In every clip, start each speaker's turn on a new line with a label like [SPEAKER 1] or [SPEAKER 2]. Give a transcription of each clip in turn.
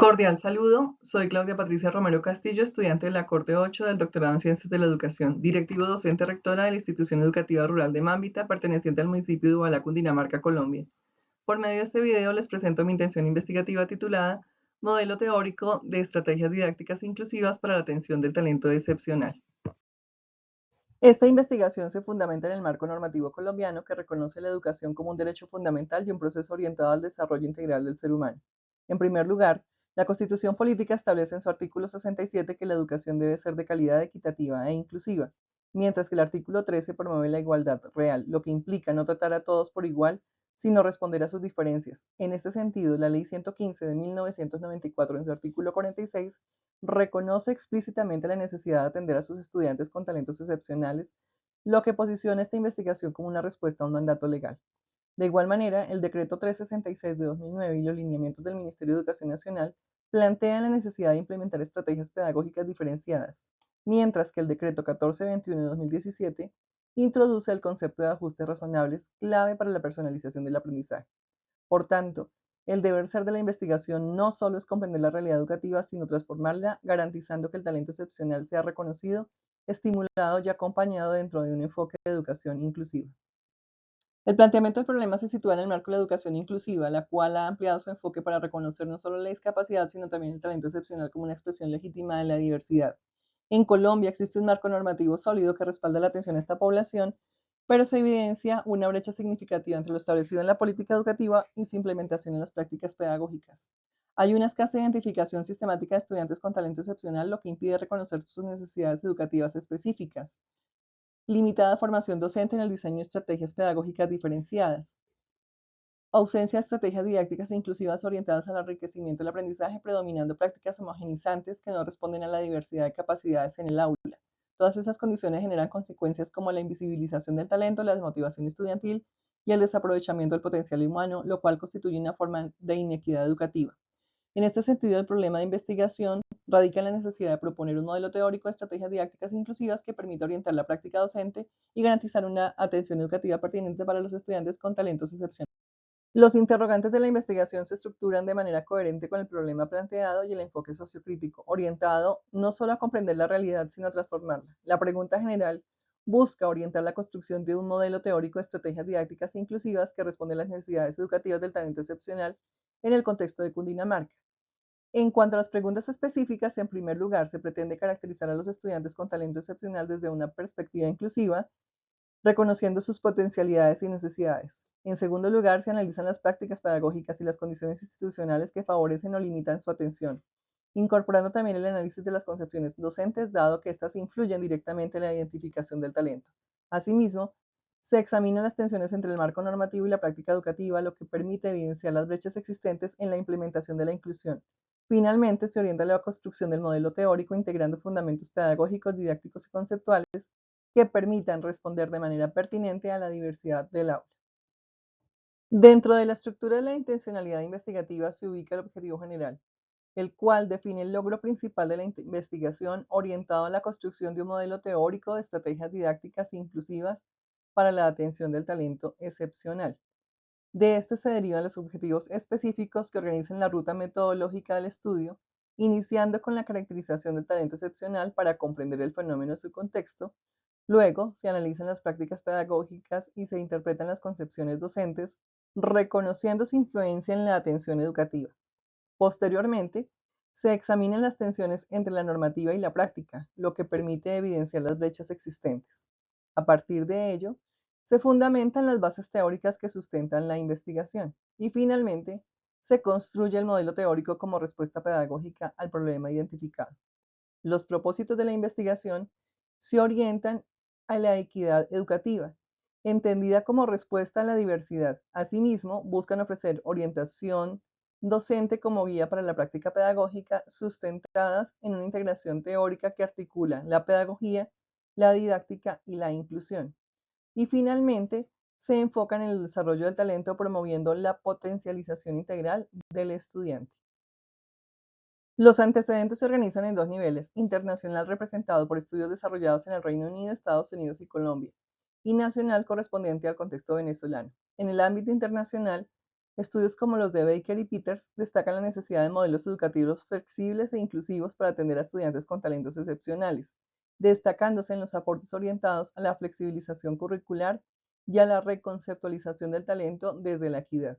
[SPEAKER 1] Cordial saludo, soy Claudia Patricia Romero Castillo, estudiante de la Corte 8 del Doctorado en Ciencias de la Educación, directivo docente rectora de la Institución Educativa Rural de Mambita, perteneciente al municipio de Ubalá, Cundinamarca, Colombia. Por medio de este video les presento mi intención investigativa titulada Modelo teórico de estrategias didácticas inclusivas para la atención del talento excepcional. Esta investigación se fundamenta en el marco normativo colombiano que reconoce la educación como un derecho fundamental y un proceso orientado al desarrollo integral del ser humano. En primer lugar, la Constitución Política establece en su artículo 67 que la educación debe ser de calidad equitativa e inclusiva, mientras que el artículo 13 promueve la igualdad real, lo que implica no tratar a todos por igual, sino responder a sus diferencias. En este sentido, la Ley 115 de 1994, en su artículo 46, reconoce explícitamente la necesidad de atender a sus estudiantes con talentos excepcionales, lo que posiciona esta investigación como una respuesta a un mandato legal. De igual manera, el Decreto 366 de 2009 y los lineamientos del Ministerio de Educación Nacional plantean la necesidad de implementar estrategias pedagógicas diferenciadas, mientras que el Decreto 1421 de 2017 introduce el concepto de ajustes razonables, clave para la personalización del aprendizaje. Por tanto, el deber ser de la investigación no solo es comprender la realidad educativa, sino transformarla, garantizando que el talento excepcional sea reconocido, estimulado y acompañado dentro de un enfoque de educación inclusiva. El planteamiento del problema se sitúa en el marco de la educación inclusiva, la cual ha ampliado su enfoque para reconocer no solo la discapacidad, sino también el talento excepcional como una expresión legítima de la diversidad. En Colombia existe un marco normativo sólido que respalda la atención a esta población, pero se evidencia una brecha significativa entre lo establecido en la política educativa y su implementación en las prácticas pedagógicas. Hay una escasa identificación sistemática de estudiantes con talento excepcional, lo que impide reconocer sus necesidades educativas específicas. Limitada formación docente en el diseño de estrategias pedagógicas diferenciadas. Ausencia de estrategias didácticas e inclusivas orientadas al enriquecimiento del aprendizaje, predominando prácticas homogenizantes que no responden a la diversidad de capacidades en el aula. Todas esas condiciones generan consecuencias como la invisibilización del talento, la desmotivación estudiantil y el desaprovechamiento del potencial humano, lo cual constituye una forma de inequidad educativa. En este sentido, el problema de investigación radica en la necesidad de proponer un modelo teórico de estrategias didácticas inclusivas que permita orientar la práctica docente y garantizar una atención educativa pertinente para los estudiantes con talentos excepcionales. Los interrogantes de la investigación se estructuran de manera coherente con el problema planteado y el enfoque sociocrítico, orientado no solo a comprender la realidad, sino a transformarla. La pregunta general busca orientar la construcción de un modelo teórico de estrategias didácticas inclusivas que responde a las necesidades educativas del talento excepcional en el contexto de Cundinamarca. En cuanto a las preguntas específicas, en primer lugar, se pretende caracterizar a los estudiantes con talento excepcional desde una perspectiva inclusiva, reconociendo sus potencialidades y necesidades. En segundo lugar, se analizan las prácticas pedagógicas y las condiciones institucionales que favorecen o limitan su atención, incorporando también el análisis de las concepciones docentes, dado que éstas influyen directamente en la identificación del talento. Asimismo, se examinan las tensiones entre el marco normativo y la práctica educativa, lo que permite evidenciar las brechas existentes en la implementación de la inclusión. Finalmente, se orienta la construcción del modelo teórico integrando fundamentos pedagógicos, didácticos y conceptuales que permitan responder de manera pertinente a la diversidad del aula. Dentro de la estructura de la intencionalidad investigativa se ubica el objetivo general, el cual define el logro principal de la investigación orientado a la construcción de un modelo teórico de estrategias didácticas inclusivas para la atención del talento excepcional. De este se derivan los objetivos específicos que organizan la ruta metodológica del estudio, iniciando con la caracterización del talento excepcional para comprender el fenómeno en su contexto. Luego, se analizan las prácticas pedagógicas y se interpretan las concepciones docentes, reconociendo su influencia en la atención educativa. Posteriormente, se examinan las tensiones entre la normativa y la práctica, lo que permite evidenciar las brechas existentes. A partir de ello, se fundamentan las bases teóricas que sustentan la investigación y finalmente se construye el modelo teórico como respuesta pedagógica al problema identificado. Los propósitos de la investigación se orientan a la equidad educativa, entendida como respuesta a la diversidad. Asimismo, buscan ofrecer orientación docente como guía para la práctica pedagógica sustentadas en una integración teórica que articula la pedagogía, la didáctica y la inclusión. Y finalmente, se enfocan en el desarrollo del talento promoviendo la potencialización integral del estudiante. Los antecedentes se organizan en dos niveles: internacional representado por estudios desarrollados en el Reino Unido, Estados Unidos y Colombia, y nacional correspondiente al contexto venezolano. En el ámbito internacional, Estudios como los de Baker y Peters destacan la necesidad de modelos educativos flexibles e inclusivos para atender a estudiantes con talentos excepcionales, destacándose en los aportes orientados a la flexibilización curricular y a la reconceptualización del talento desde la equidad.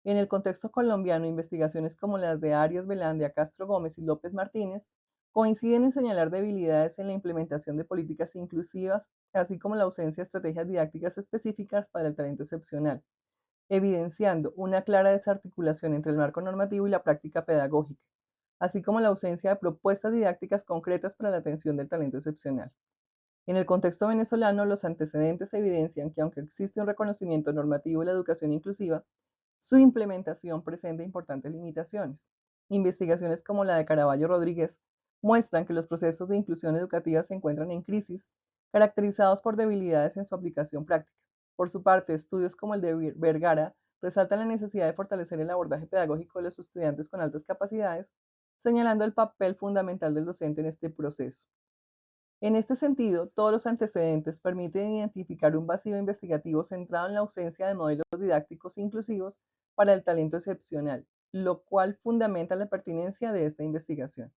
[SPEAKER 1] En el contexto colombiano, investigaciones como las de Arias Velandia, Castro Gómez y López Martínez coinciden en señalar debilidades en la implementación de políticas inclusivas, así como la ausencia de estrategias didácticas específicas para el talento excepcional, evidenciando una clara desarticulación entre el marco normativo y la práctica pedagógica, así como la ausencia de propuestas didácticas concretas para la atención del talento excepcional. En el contexto venezolano, los antecedentes evidencian que aunque existe un reconocimiento normativo de la educación inclusiva, su implementación presenta importantes limitaciones. Investigaciones como la de Caraballo Rodríguez muestran que los procesos de inclusión educativa se encuentran en crisis, caracterizados por debilidades en su aplicación práctica. Por su parte, estudios como el de Vergara resaltan la necesidad de fortalecer el abordaje pedagógico de los estudiantes con altas capacidades, señalando el papel fundamental del docente en este proceso. En este sentido, todos los antecedentes permiten identificar un vacío investigativo centrado en la ausencia de modelos didácticos inclusivos para el talento excepcional, lo cual fundamenta la pertinencia de esta investigación.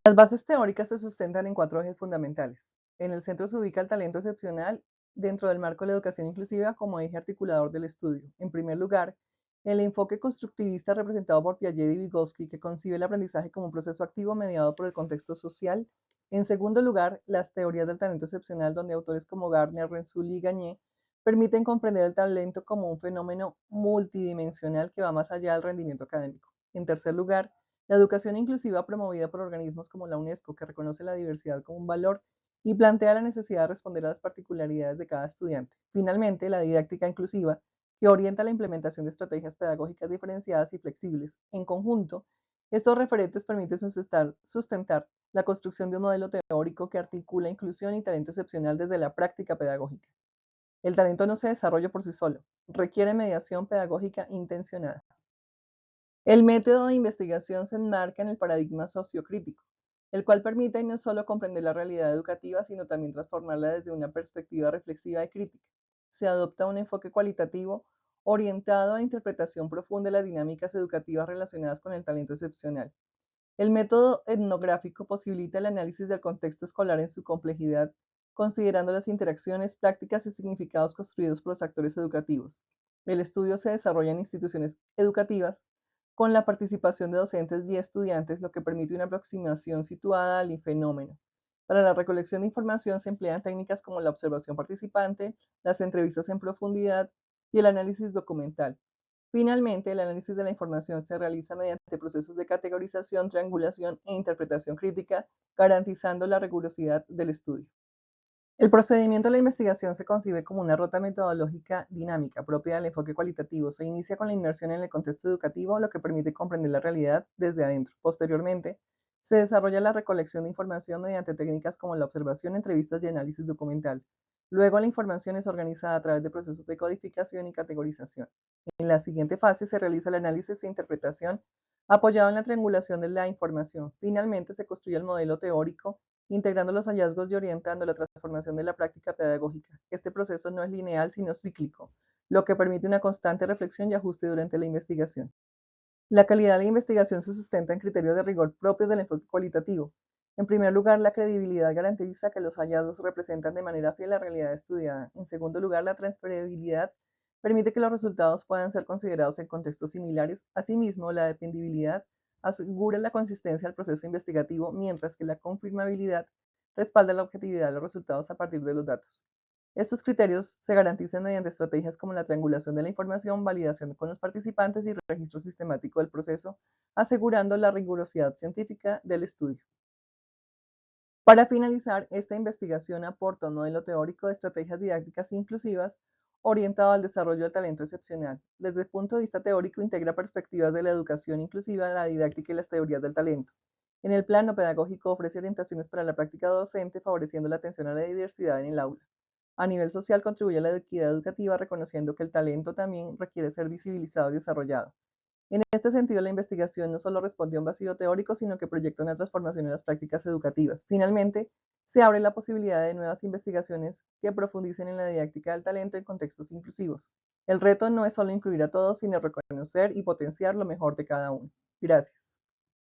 [SPEAKER 1] Las bases teóricas se sustentan en cuatro ejes fundamentales. En el centro se ubica el talento excepcional dentro del marco de la educación inclusiva como eje articulador del estudio. En primer lugar, el enfoque constructivista representado por Piaget y Vygotsky, que concibe el aprendizaje como un proceso activo mediado por el contexto social. En segundo lugar, las teorías del talento excepcional, donde autores como Gardner, Renzulli y Gagné permiten comprender el talento como un fenómeno multidimensional que va más allá del rendimiento académico. En tercer lugar, la educación inclusiva promovida por organismos como la UNESCO, que reconoce la diversidad como un valor y plantea la necesidad de responder a las particularidades de cada estudiante. Finalmente, la didáctica inclusiva, que orienta la implementación de estrategias pedagógicas diferenciadas y flexibles. En conjunto, estos referentes permiten sustentar la construcción de un modelo teórico que articula inclusión y talento excepcional desde la práctica pedagógica. El talento no se desarrolla por sí solo, requiere mediación pedagógica intencionada. El método de investigación se enmarca en el paradigma sociocrítico, el cual permite no solo comprender la realidad educativa, sino también transformarla desde una perspectiva reflexiva y crítica. Se adopta un enfoque cualitativo orientado a interpretación profunda de las dinámicas educativas relacionadas con el talento excepcional. El método etnográfico posibilita el análisis del contexto escolar en su complejidad, considerando las interacciones, prácticas y significados construidos por los actores educativos. El estudio se desarrolla en instituciones educativas con la participación de docentes y estudiantes, lo que permite una aproximación situada al fenómeno. Para la recolección de información se emplean técnicas como la observación participante, las entrevistas en profundidad y el análisis documental. Finalmente, el análisis de la información se realiza mediante procesos de categorización, triangulación e interpretación crítica, garantizando la rigurosidad del estudio. El procedimiento de la investigación se concibe como una ruta metodológica dinámica propia del enfoque cualitativo. Se inicia con la inmersión en el contexto educativo, lo que permite comprender la realidad desde adentro. Posteriormente, se desarrolla la recolección de información mediante técnicas como la observación, entrevistas y análisis documental. Luego, la información es organizada a través de procesos de codificación y categorización. En la siguiente fase se realiza el análisis e interpretación apoyado en la triangulación de la información. Finalmente, se construye el modelo teórico integrando los hallazgos y orientando la transformación de la práctica pedagógica. Este proceso no es lineal, sino cíclico, lo que permite una constante reflexión y ajuste durante la investigación. La calidad de la investigación se sustenta en criterios de rigor propios del enfoque cualitativo. En primer lugar, la credibilidad garantiza que los hallazgos representan de manera fiel la realidad estudiada. En segundo lugar, la transferibilidad permite que los resultados puedan ser considerados en contextos similares. Asimismo, la dependibilidad asegura la consistencia del proceso investigativo, mientras que la confirmabilidad respalda la objetividad de los resultados a partir de los datos. Estos criterios se garantizan mediante estrategias como la triangulación de la información, validación con los participantes y registro sistemático del proceso, asegurando la rigurosidad científica del estudio. Para finalizar, esta investigación aporta un modelo teórico de estrategias didácticas inclusivas orientado al desarrollo del talento excepcional. Desde el punto de vista teórico, integra perspectivas de la educación inclusiva, la didáctica y las teorías del talento. En el plano pedagógico, ofrece orientaciones para la práctica docente, favoreciendo la atención a la diversidad en el aula. A nivel social, contribuye a la equidad educativa, reconociendo que el talento también requiere ser visibilizado y desarrollado. En este sentido, la investigación no solo responde a un vacío teórico, sino que proyecta una transformación en las prácticas educativas. Finalmente, se abre la posibilidad de nuevas investigaciones que profundicen en la didáctica del talento en contextos inclusivos. El reto no es solo incluir a todos, sino reconocer y potenciar lo mejor de cada uno. Gracias.